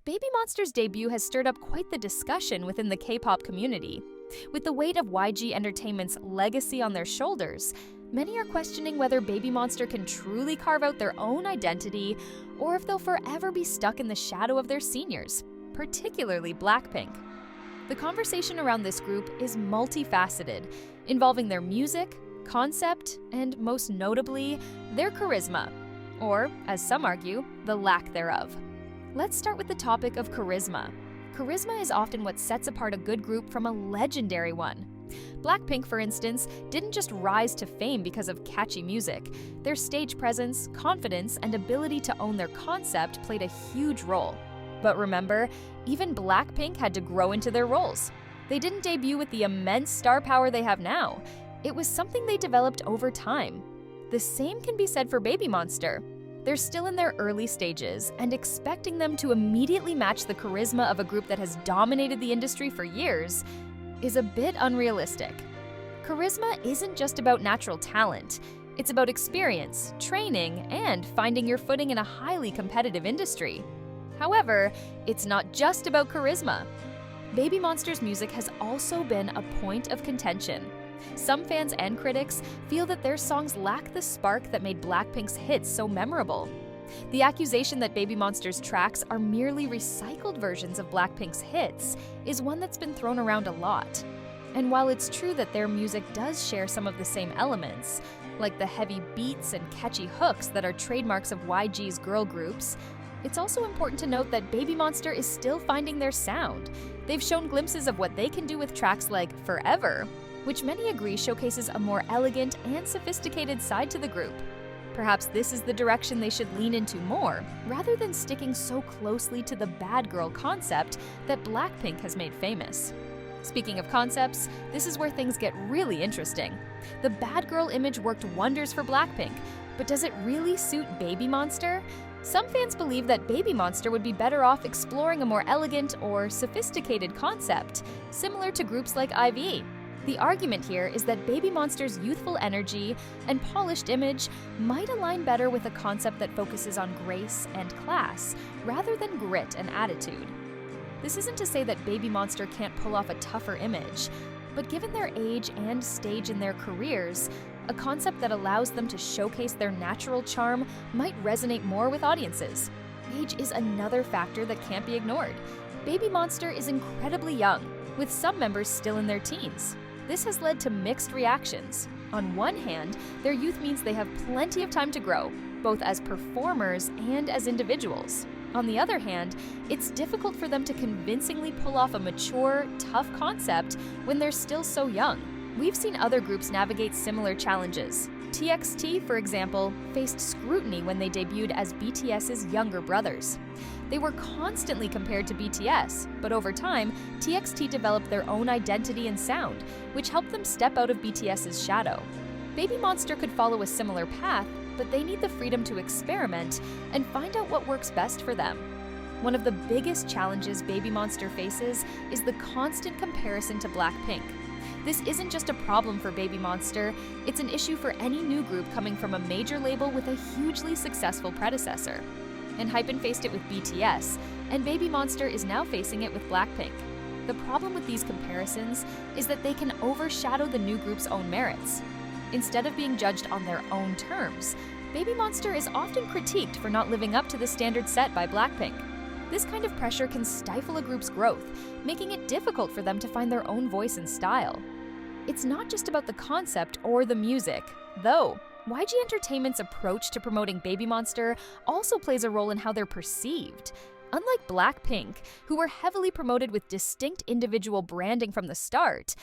Babymonster's debut has stirred up quite the discussion within the K-pop community. With the weight of YG Entertainment's legacy on their shoulders, many are questioning whether Babymonster can truly carve out their own identity or if they'll forever be stuck in the shadow of their seniors, particularly Blackpink. The conversation around this group is multifaceted, involving their music, concept, and most notably, their charisma, or, as some argue, the lack thereof. Let's start with the topic of charisma. Charisma is often what sets apart a good group from a legendary one. Blackpink, for instance, didn't just rise to fame because of catchy music. Their stage presence, confidence, and ability to own their concept played a huge role. But remember, even Blackpink had to grow into their roles. They didn't debut with the immense star power they have now. It was something they developed over time. The same can be said for Babymonster. They're still in their early stages, and expecting them to immediately match the charisma of a group that has dominated the industry for years is a bit unrealistic. Charisma isn't just about natural talent. It's about experience, training, and finding your footing in a highly competitive industry. However, it's not just about charisma. Babymonster's music has also been a point of contention. Some fans and critics feel that their songs lack the spark that made Blackpink's hits so memorable. The accusation that Babymonster's tracks are merely recycled versions of Blackpink's hits is one that's been thrown around a lot. And while it's true that their music does share some of the same elements, like the heavy beats and catchy hooks that are trademarks of YG's girl groups, it's also important to note that Babymonster is still finding their sound. They've shown glimpses of what they can do with tracks like Forever, which many agree showcases a more elegant and sophisticated side to the group. Perhaps this is the direction they should lean into more, rather than sticking so closely to the bad girl concept that Blackpink has made famous. Speaking of concepts, this is where things get really interesting. The bad girl image worked wonders for Blackpink, but does it really suit Babymonster? Some fans believe that Babymonster would be better off exploring a more elegant or sophisticated concept, similar to groups like IVE. The argument here is that Babymonster's youthful energy and polished image might align better with a concept that focuses on grace and class, rather than grit and attitude. This isn't to say that Babymonster can't pull off a tougher image, but given their age and stage in their careers, a concept that allows them to showcase their natural charm might resonate more with audiences. Age is another factor that can't be ignored. Babymonster is incredibly young, with some members still in their teens. This has led to mixed reactions. On one hand, their youth means they have plenty of time to grow, both as performers and as individuals. On the other hand, it's difficult for them to convincingly pull off a mature, tough concept when they're still so young. We've seen other groups navigate similar challenges. TXT, for example, faced scrutiny when they debuted as BTS's younger brothers. They were constantly compared to BTS, but over time, TXT developed their own identity and sound, which helped them step out of BTS's shadow. Babymonster could follow a similar path, but they need the freedom to experiment and find out what works best for them. One of the biggest challenges Babymonster faces is the constant comparison to Blackpink. This isn't just a problem for Babymonster, it's an issue for any new group coming from a major label with a hugely successful predecessor. ENHYPEN faced it with BTS, and Babymonster is now facing it with Blackpink. The problem with these comparisons is that they can overshadow the new group's own merits. Instead of being judged on their own terms, Babymonster is often critiqued for not living up to the standard set by Blackpink. This kind of pressure can stifle a group's growth, making it difficult for them to find their own voice and style. It's not just about the concept or the music, though. YG Entertainment's approach to promoting Babymonster also plays a role in how they're perceived. Unlike Blackpink, who were heavily promoted with distinct individual branding from the start,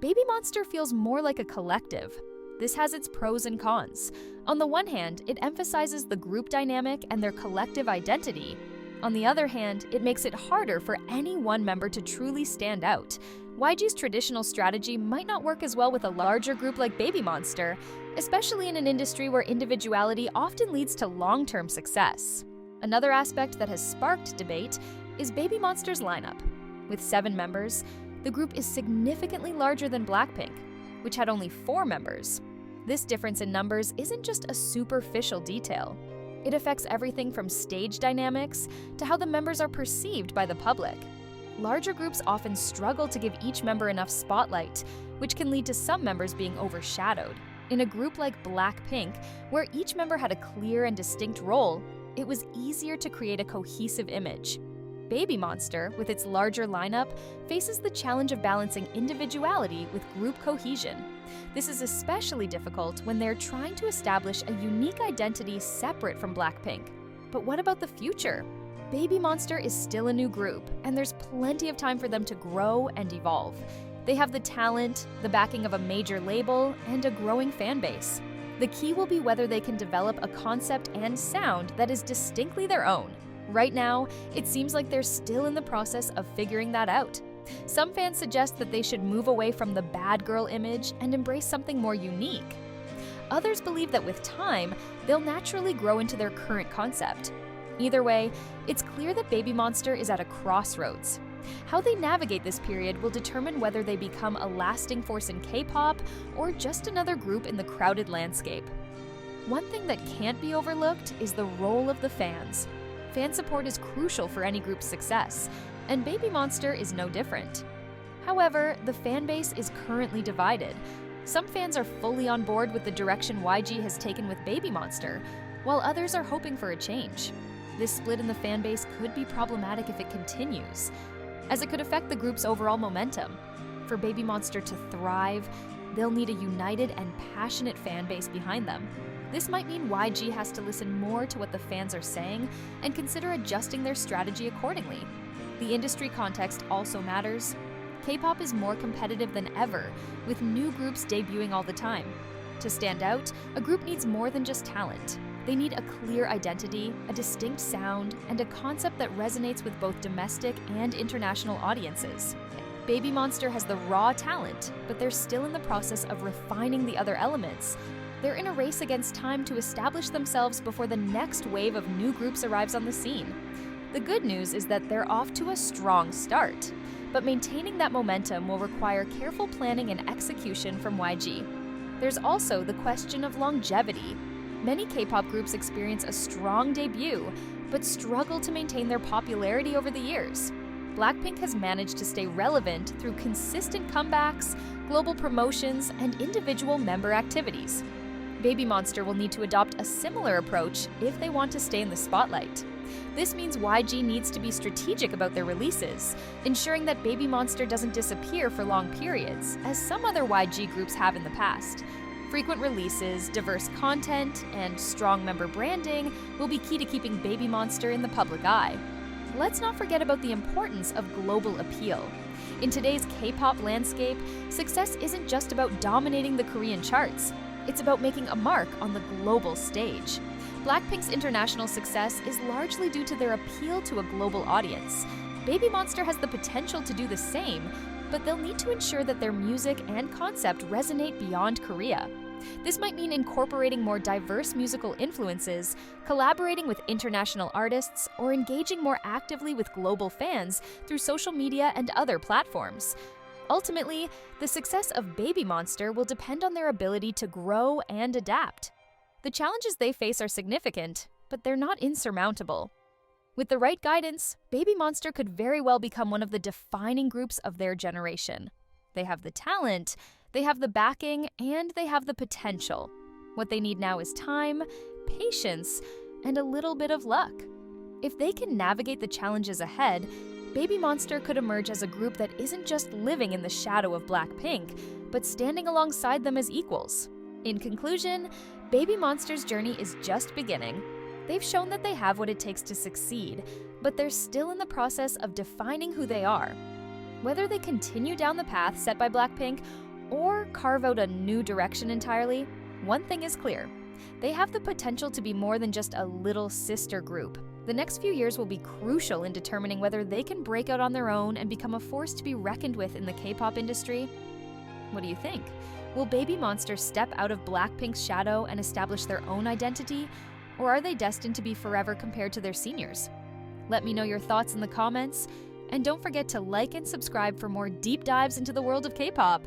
Babymonster feels more like a collective. This has its pros and cons. On the one hand, it emphasizes the group dynamic and their collective identity. On the other hand, it makes it harder for any one member to truly stand out. YG's traditional strategy might not work as well with a larger group like Babymonster, especially in an industry where individuality often leads to long-term success. Another aspect that has sparked debate is Babymonster's lineup. With 7 members, the group is significantly larger than Blackpink, which had only 4 members. This difference in numbers isn't just a superficial detail. It affects everything from stage dynamics to how the members are perceived by the public. Larger groups often struggle to give each member enough spotlight, which can lead to some members being overshadowed. In a group like Blackpink, where each member had a clear and distinct role, it was easier to create a cohesive image. Babymonster, with its larger lineup, faces the challenge of balancing individuality with group cohesion. This is especially difficult when they're trying to establish a unique identity separate from Blackpink. But what about the future? Babymonster is still a new group, and there's plenty of time for them to grow and evolve. They have the talent, the backing of a major label, and a growing fan base. The key will be whether they can develop a concept and sound that is distinctly their own. Right now, it seems like they're still in the process of figuring that out. Some fans suggest that they should move away from the bad girl image and embrace something more unique. Others believe that with time, they'll naturally grow into their current concept. Either way, it's clear that Babymonster is at a crossroads. How they navigate this period will determine whether they become a lasting force in K-pop or just another group in the crowded landscape. One thing that can't be overlooked is the role of the fans. Fan support is crucial for any group's success, and Babymonster is no different. However, the fan base is currently divided. Some fans are fully on board with the direction YG has taken with Babymonster, while others are hoping for a change. This split in the fan base could be problematic if it continues, as it could affect the group's overall momentum. For Babymonster to thrive, they'll need a united and passionate fan base behind them. This might mean YG has to listen more to what the fans are saying and consider adjusting their strategy accordingly. The industry context also matters. K-pop is more competitive than ever, with new groups debuting all the time. To stand out, a group needs more than just talent. They need a clear identity, a distinct sound, and a concept that resonates with both domestic and international audiences. Babymonster has the raw talent, but they're still in the process of refining the other elements. They're in a race against time to establish themselves before the next wave of new groups arrives on the scene. The good news is that they're off to a strong start, but maintaining that momentum will require careful planning and execution from YG. There's also the question of longevity. Many K-pop groups experience a strong debut, but struggle to maintain their popularity over the years. Blackpink has managed to stay relevant through consistent comebacks, global promotions, and individual member activities. Babymonster will need to adopt a similar approach if they want to stay in the spotlight. This means YG needs to be strategic about their releases, ensuring that Babymonster doesn't disappear for long periods, as some other YG groups have in the past. Frequent releases, diverse content, and strong member branding will be key to keeping Babymonster in the public eye. Let's not forget about the importance of global appeal. In today's K-pop landscape, success isn't just about dominating the Korean charts. It's about making a mark on the global stage. Blackpink's international success is largely due to their appeal to a global audience. Babymonster has the potential to do the same, but they'll need to ensure that their music and concept resonate beyond Korea. This might mean incorporating more diverse musical influences, collaborating with international artists, or engaging more actively with global fans through social media and other platforms. Ultimately, the success of Babymonster will depend on their ability to grow and adapt. The challenges they face are significant, but they're not insurmountable. With the right guidance, Babymonster could very well become one of the defining groups of their generation. They have the talent, they have the backing, and they have the potential. What they need now is time, patience, and a little bit of luck. If they can navigate the challenges ahead, Babymonster could emerge as a group that isn't just living in the shadow of Blackpink, but standing alongside them as equals. In conclusion, Babymonster's journey is just beginning. They've shown that they have what it takes to succeed, but they're still in the process of defining who they are. Whether they continue down the path set by Blackpink or carve out a new direction entirely, one thing is clear. They have the potential to be more than just a little sister group. The next few years will be crucial in determining whether they can break out on their own and become a force to be reckoned with in the K-pop industry. What do you think? Will Babymonster step out of Blackpink's shadow and establish their own identity, or are they destined to be forever compared to their seniors? Let me know your thoughts in the comments, and don't forget to like and subscribe for more deep dives into the world of K-pop.